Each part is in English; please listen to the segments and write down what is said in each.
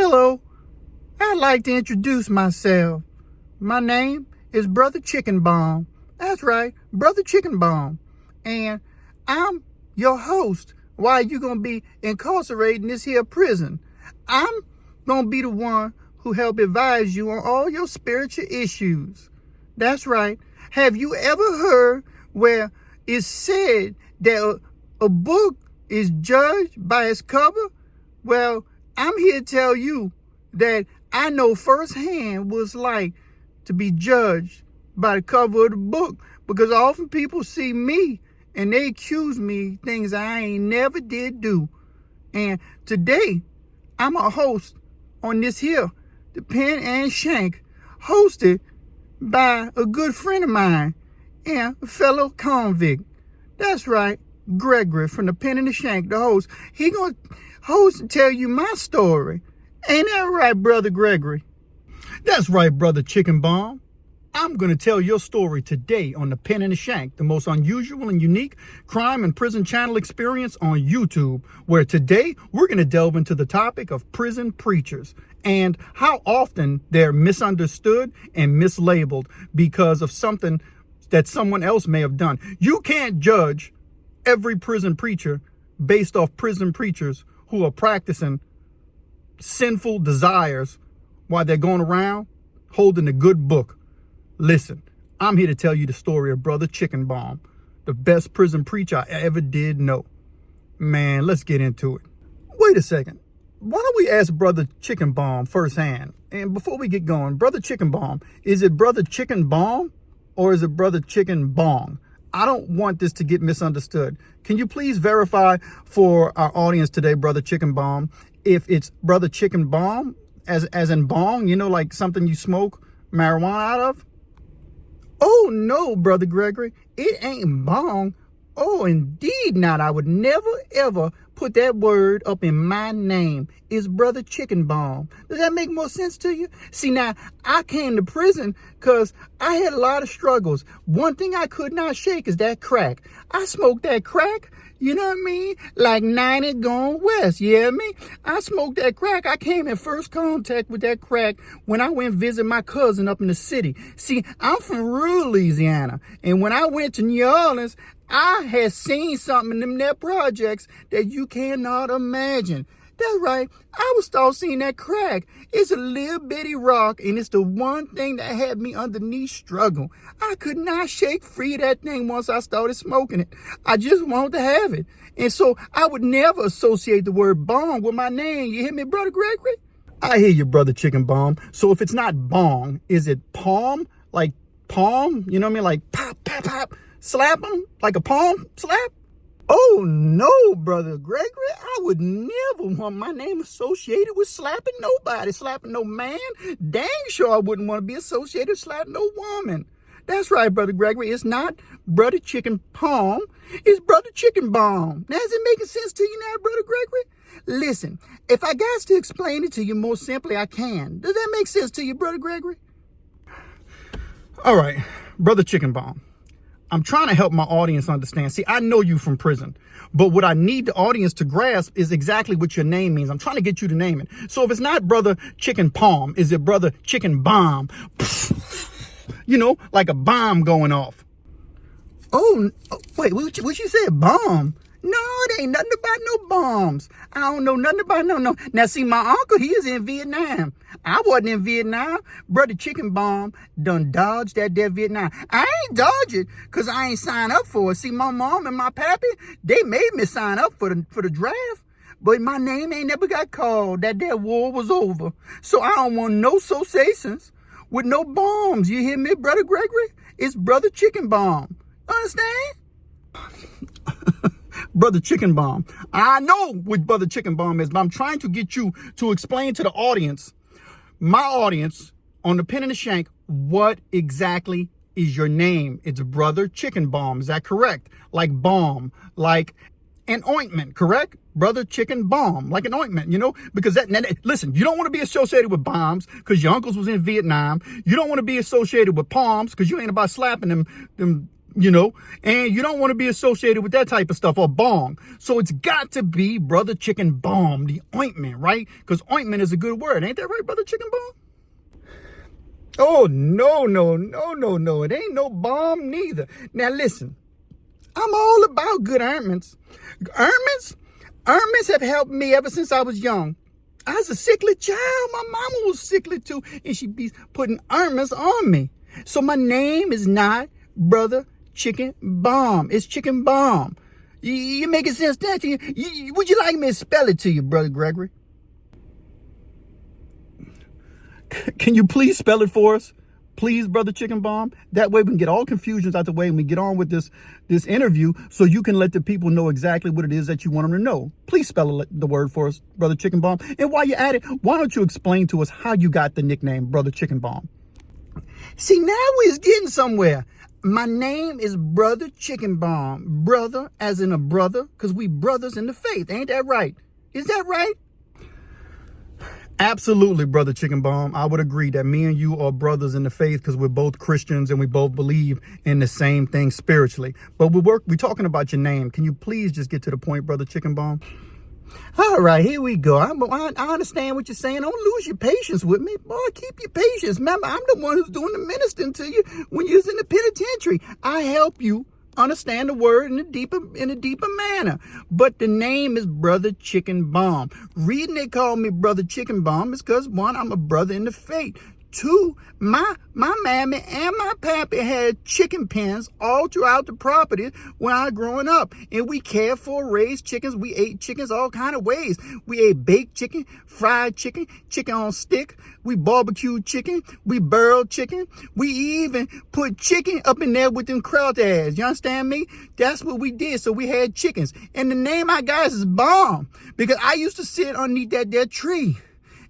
Hello, I'd like to introduce myself. My name is Brother Chicken Baum. That's right, Brother Chicken Baum. And I'm your host while you going to be incarcerated in this here prison. I'm going to be the one who help advise you on all your spiritual issues. That's right. Have you ever heard where it's said that a book is judged by its cover? Well, I'm here to tell you that I know firsthand what it's like to be judged by the cover of the book, because often people see me and they accuse me of things I ain't never did do. And today, I'm a host on this here, the Pen and Shank, hosted by a good friend of mine and a fellow convict. That's right, Gregory from the Pen and the Shank, the host. He gonna host and tell you my story. Ain't that right, Brother Gregory? That's right, Brother Chicken Baum. I'm going to tell your story today on the Pen and the Shank, the most unusual and unique crime and prison channel experience on YouTube, where today we're going to delve into the topic of prison preachers and how often they're misunderstood and mislabeled because of something that someone else may have done. You can't judge every prison preacher based off prison preachers who are practicing sinful desires while they're going around holding a good book. Listen, I'm here to tell you the story of Brother Chicken Baum, the best prison preacher I ever did know. Man, let's get into it. Wait a second. Why don't we ask Brother Chicken Baum firsthand? And before we get going, Brother Chicken Baum, is it Brother Chicken Baum or is it Brother Chicken Bong? I don't want this to get misunderstood. Can you please verify for our audience today, Brother Chicken Baum, if it's Brother Chicken Baum, as in bong, you know, like something you smoke marijuana out of? Oh, no, Brother Gregory, it ain't bong. Oh, indeed not. I would never, ever put that word up in my name. It's Brother Chicken Baum. Does that make more sense to you? See, now, I came to prison because I had a lot of struggles. One thing I could not shake is that crack. I smoked that crack, you know what I mean? Like 90 going west, you hear me? I smoked that crack. I came in first contact with that crack when I went visit my cousin up in the city. See, I'm from rural Louisiana, and when I went to New Orleans, I had seen something in them there projects that you cannot imagine. That's right. I was start seeing that crack. It's a little bitty rock, and it's the one thing that had me underneath struggle. I could not shake free of that thing once I started smoking it. I just wanted to have it. And so I would never associate the word bong with my name. You hear me, Brother Gregory? I hear you, Brother Chicken Baum. So if it's not bong, is it palm? Like palm? You know what I mean? Like pop, pop, pop. Slap them like a palm slap? Oh, no, Brother Gregory. I would never want my name associated with slapping nobody, slapping no man. Dang sure I wouldn't want to be associated with slapping no woman. That's right, Brother Gregory. It's not Brother Chicken Palm. It's Brother Chicken Baum. Now, is it making sense to you now, Brother Gregory? Listen, if I got to explain it to you more simply, I can. Does that make sense to you, Brother Gregory? All right, Brother Chicken Baum. I'm trying to help my audience understand. See, I know you from prison, but what I need the audience to grasp is exactly what your name means. I'm trying to get you to name it. So if it's not Brother Chicken Palm, is it Brother Chicken Bomb? You know, like a bomb going off. Oh, wait, what you said? Bomb? No, it ain't nothing about no bombs. I don't know nothing about no. Now, see, my uncle, he is in Vietnam. I wasn't in Vietnam. Brother Chicken Baum done dodged that there Vietnam. I ain't dodge it because I ain't signed up for it. See, my mom and my pappy, they made me sign up for the draft. But my name ain't never got called. That war was over. So I don't want no associations with no bombs. You hear me, Brother Gregory? It's Brother Chicken Baum. Understand? Brother Chicken Baum. I know what Brother Chicken Baum is, but I'm trying to get you to explain to the audience, my audience, on the Pen and the Shank, what exactly is your name? It's Brother Chicken Baum. Is that correct? Like balm, like an ointment, correct? Brother Chicken Baum, like an ointment, you know? Because listen, you don't want to be associated with bombs because your uncles was in Vietnam. You don't want to be associated with palms because you ain't about slapping them and you don't want to be associated with that type of stuff, or bong. So it's got to be Brother Chicken Baum, the ointment, right? Because ointment is a good word. Ain't that right, Brother Chicken Baum? Oh, no, no, no, no, no. It ain't no balm neither. Now, listen, I'm all about good ointments. Ointments have helped me ever since I was young. I was a sickly child. My mama was sickly too, and she'd be putting ointments on me. So my name is not Brother Chicken Baum. It's Chicken Baum. You making sense that to you? Would you like me to spell it to you, Brother Gregory? Can you please spell it for us? Please, Brother Chicken Baum. That way we can get all confusions out the way and we get on with this interview, so you can let the people know exactly what it is that you want them to know. Please spell the word for us, Brother Chicken Baum. And while you're at it, why don't you explain to us how you got the nickname Brother Chicken Baum? See, now we're getting somewhere. My name is Brother Chicken Baum. Brother as in a brother, because we brothers in the faith. Ain't that right? Is that right? Absolutely, Brother Chicken Baum. I would agree that me and you are brothers in the faith because we're both Christians and we both believe in the same thing spiritually. But we're talking about your name. Can you please just get to the point, Brother Chicken Baum? All right, here we go. I understand what you're saying. Don't lose your patience with me. Boy, keep your patience. Remember, I'm the one who's doing the ministering to you when you're in the penitentiary. I help you understand the word in a deeper manner. But the name is Brother Chicken Baum. Reason they call me Brother Chicken Baum is because, one, I'm a brother in the faith. Two, my mammy and my pappy had chicken pens all throughout the property when I was growing up. And we cared for, raised chickens. We ate chickens all kind of ways. We ate baked chicken, fried chicken, chicken on stick. We barbecued chicken. We boiled chicken. We even put chicken up in there with them kraut ads. You understand me? That's what we did. So we had chickens. And the name I got is Baum because I used to sit underneath that tree.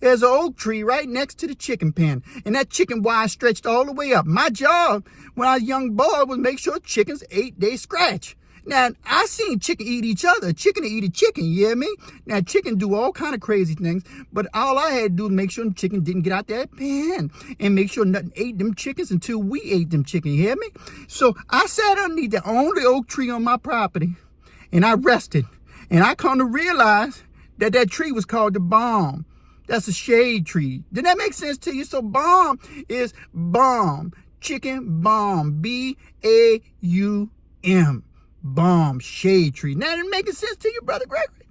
There's an oak tree right next to the chicken pen. And that chicken wire stretched all the way up. My job when I was a young boy was make sure chickens ate they scratch. Now, I seen chicken eat each other. Chicken eat a chicken, you hear me? Now, chicken do all kind of crazy things. But all I had to do was make sure the chicken didn't get out that pen. And make sure nothing ate them chickens until we ate them chicken, you hear me? So I sat underneath the only oak tree on my property. And I rested. And I come to realize that tree was called the Baum. That's a shade tree. Did that make sense to you? So Baum is Baum. Chicken Baum. B-A-U-M. Baum. Shade tree. Now, did it make sense to you, Brother Gregory?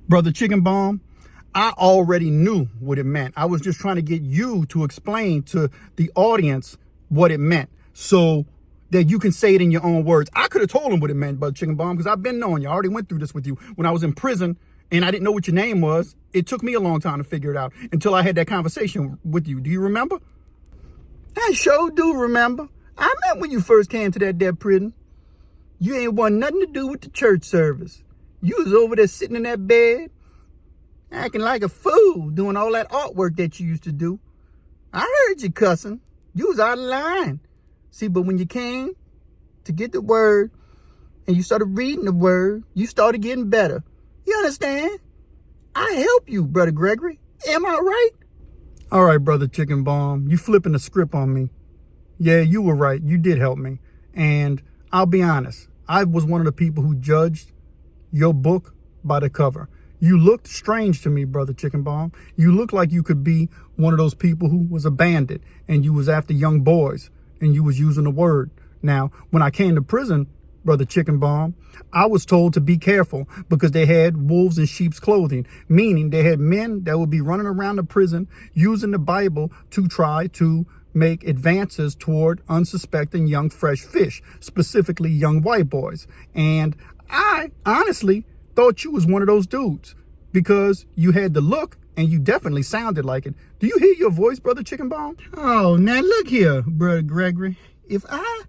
Brother Chicken Baum, I already knew what it meant. I was just trying to get you to explain to the audience what it meant so that you can say it in your own words. I could have told them what it meant, Brother Chicken Baum, because I've been knowing you. I already went through this with you when I was in prison. And I didn't know what your name was. It took me a long time to figure it out until I had that conversation with you. Do you remember? I sure do remember. I remember when you first came to that prison. You ain't want nothing to do with the church service. You was over there sitting in that bed, acting like a fool, doing all that artwork that you used to do. I heard you cussing. You was out of line. See, but when you came to get the word and you started reading the word, you started getting better. You understand? I help you, Brother Gregory. Am I right? All right, Brother Chicken Baum. You flipping the script on me. Yeah, you were right. You did help me. And I'll be honest. I was one of the people who judged your book by the cover. You looked strange to me, Brother Chicken Baum. You looked like you could be one of those people who was a bandit and you was after young boys and you was using the word. Now, when I came to prison, Brother Chicken Baum, I was told to be careful because they had wolves in sheep's clothing, meaning they had men that would be running around the prison using the Bible to try to make advances toward unsuspecting young fresh fish, specifically young white boys. And I honestly thought you was one of those dudes because you had the look and you definitely sounded like it. Do you hear your voice, Brother Chicken Baum? Oh, now look here, Brother Gregory. If I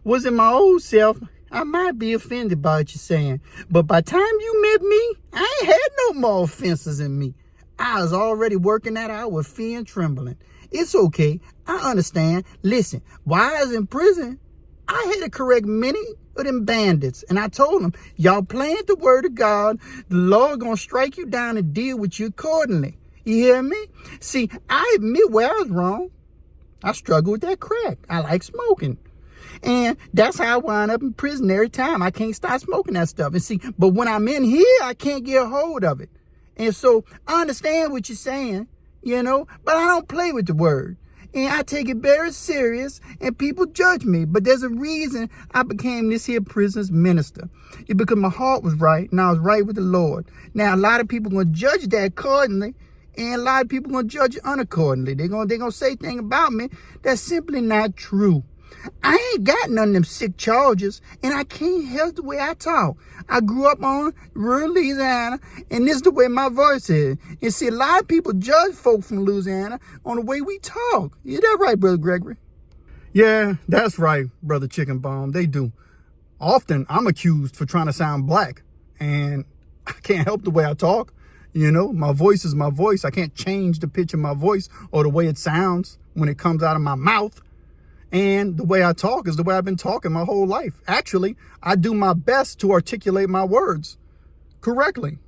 was in my old self, I might be offended by what you're saying. But by the time you met me, I ain't had no more offenses in me. I was already working that out with fear and trembling. It's okay. I understand. Listen, while I was in prison, I had to correct many of them bandits. And I told them, y'all playing the word of God. The Lord gonna strike you down and deal with you accordingly. You hear me? See, I admit where I was wrong. I struggle with that crack. I like smoking. And that's how I wind up in prison every time. I can't stop smoking that stuff. And see, but when I'm in here, I can't get a hold of it. And so I understand what you're saying, but I don't play with the word. And I take it very serious, and people judge me. But there's a reason I became this here prison's minister. It's because my heart was right, and I was right with the Lord. Now, a lot of people going to judge that accordingly, and a lot of people going to judge it unaccordingly. They're going to say things about me that's simply not true. I ain't got none of them sick charges, and I can't help the way I talk. I grew up on rural Louisiana, and this is the way my voice is. And see, a lot of people judge folk from Louisiana on the way we talk. Is that right, Brother Gregory? Yeah, that's right, Brother Chicken Baum. They do. Often, I'm accused for trying to sound black, and I can't help the way I talk. My voice is my voice. I can't change the pitch of my voice or the way it sounds when it comes out of my mouth. And the way I talk is the way I've been talking my whole life. Actually, I do my best to articulate my words correctly.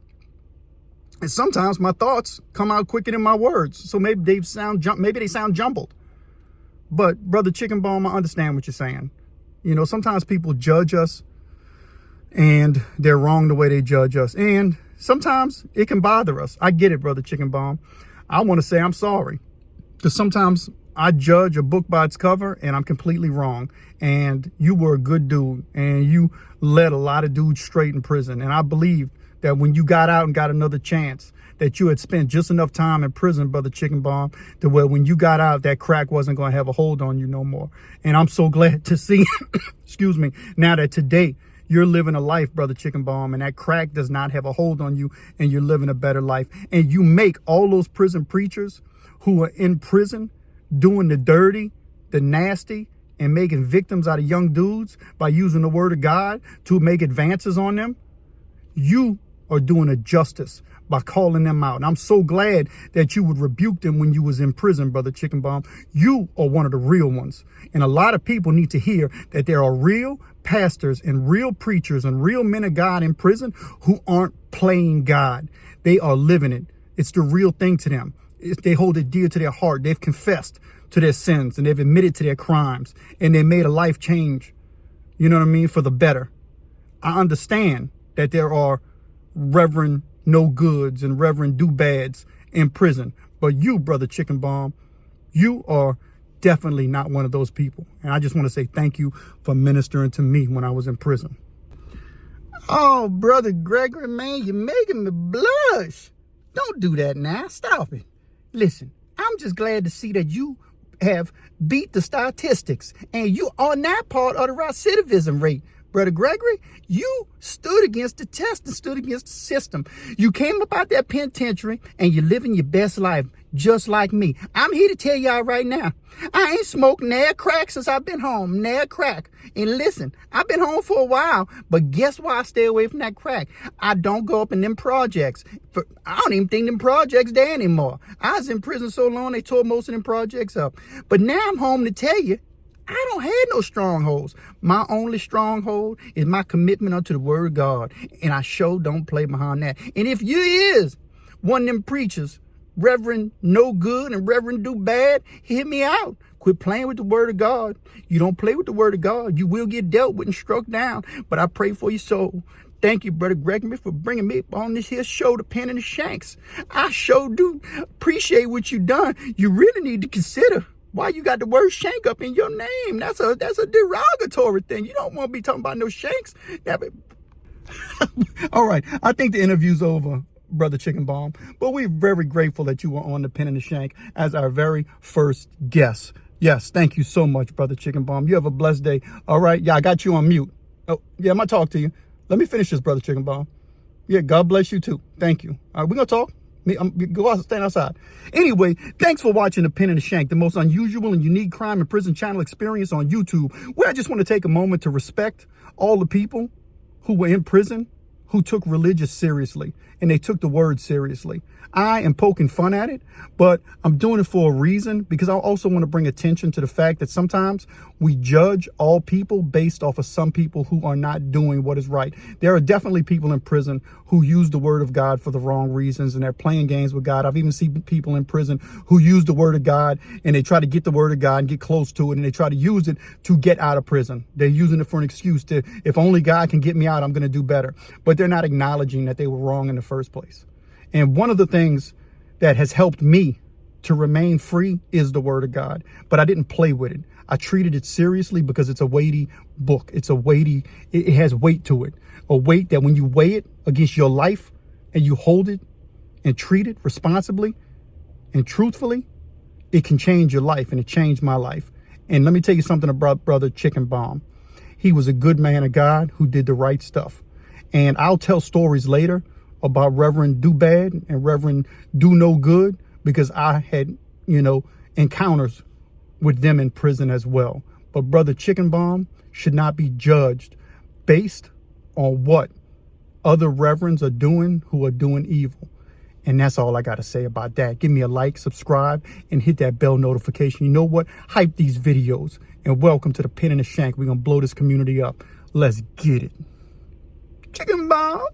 And sometimes my thoughts come out quicker than my words. So maybe they sound jumbled. But Brother Chicken Baum, I understand what you're saying. Sometimes people judge us and they're wrong the way they judge us. And sometimes it can bother us. I get it, Brother Chicken Baum. I want to say I'm sorry. Because sometimes I judge a book by its cover and I'm completely wrong. And you were a good dude and you led a lot of dudes straight in prison. And I believe that when you got out and got another chance, that you had spent just enough time in prison, Brother Chicken Baum, to where when you got out, that crack wasn't going to have a hold on you no more. And I'm so glad to see, excuse me, now that today you're living a life, Brother Chicken Baum, and that crack does not have a hold on you and you're living a better life. And you make all those prison preachers who are in prison doing the dirty, the nasty, and making victims out of young dudes by using the word of God to make advances on them. You are doing a justice by calling them out. And I'm so glad that you would rebuke them when you was in prison, Brother Chicken Baum. You are one of the real ones. And a lot of people need to hear that there are real pastors and real preachers and real men of God in prison who aren't playing God. They are living it. It's the real thing to them. They hold it dear to their heart. They've confessed to their sins and they've admitted to their crimes and they made a life change, for the better. I understand that there are Reverend No Goods and Reverend Do Bads in prison, but you, Brother Chicken Baum, you are definitely not one of those people. And I just want to say thank you for ministering to me when I was in prison. Oh, Brother Gregory, man, you're making me blush. Don't do that now. Stop it. Listen, I'm just glad to see that you have beat the statistics and you are not part of the recidivism rate. Brother Gregory, you stood against the test and stood against the system. You came up out that penitentiary and you're living your best life just like me. I'm here to tell y'all right now, I ain't smoked nair crack since I've been home. Nair crack. And listen, I've been home for a while, but guess why I stay away from that crack? I don't go up in them projects. I don't even think them projects there anymore. I was in prison so long, they tore most of them projects up. But now I'm home to tell you, I don't have no strongholds. My only stronghold is my commitment unto the word of God. And I sure don't play behind that. And if you is one of them preachers, Reverend No Good and Reverend Do Bad, hear me out. Quit playing with the word of God. You don't play with the word of God, you will get dealt with and struck down. But I pray for your soul. Thank you, Brother Gregory, for bringing me on this here show, the Pen and The Shanks. I sure do appreciate what you done. You really need to consider why you got the word shank up in your name. That's a derogatory thing. You don't want to be talking about no shanks. All right, I think the interview's over, Brother Chicken Baum, but we're very grateful that you were on the Pen and The Shank as our very first guest. Yes, thank you so much, Brother Chicken Baum. You have a blessed day. All right, yeah, I got you on mute. Oh, yeah, I'm going to talk to you. Let me finish this, Brother Chicken Baum. Yeah, God bless you too. Thank you. All right, we're going to talk. Go out, stand outside. Anyway, thanks for watching the Pen and The Shank, the most unusual and unique crime and prison channel experience on YouTube, where I just want to take a moment to respect all the people who were in prison, who took religious seriously and they took the word seriously. I am poking fun at it, but I'm doing it for a reason, because I also want to bring attention to the fact that sometimes we judge all people based off of some people who are not doing what is right. There are definitely people in prison who use the word of God for the wrong reasons, and they're playing games with God. I've even seen people in prison who use the word of God, and they try to get the word of God and get close to it, and they try to use it to get out of prison. They're using it for an excuse to, if only God can get me out, I'm going to do better. But they're not acknowledging that they were wrong in the first place. And one of the things that has helped me to remain free is the word of God. But I didn't play with it. I treated it seriously because it's a weighty book. It has weight to it. A weight that when you weigh it against your life and you hold it and treat it responsibly and truthfully, it can change your life, and it changed my life. And let me tell you something about Brother Chicken Baum. He was a good man of God who did the right stuff. And I'll tell stories later about Reverend Do Bad and Reverend Do No Good, because I had, encounters with them in prison as well. But Brother Chicken Baum should not be judged based on what other reverends are doing who are doing evil. And that's all I got to say about that. Give me a like, subscribe, and hit that bell notification. You know what? Hype these videos. And welcome to the Pen and The Shank. We're going to blow this community up. Let's get it. Chicken Baum.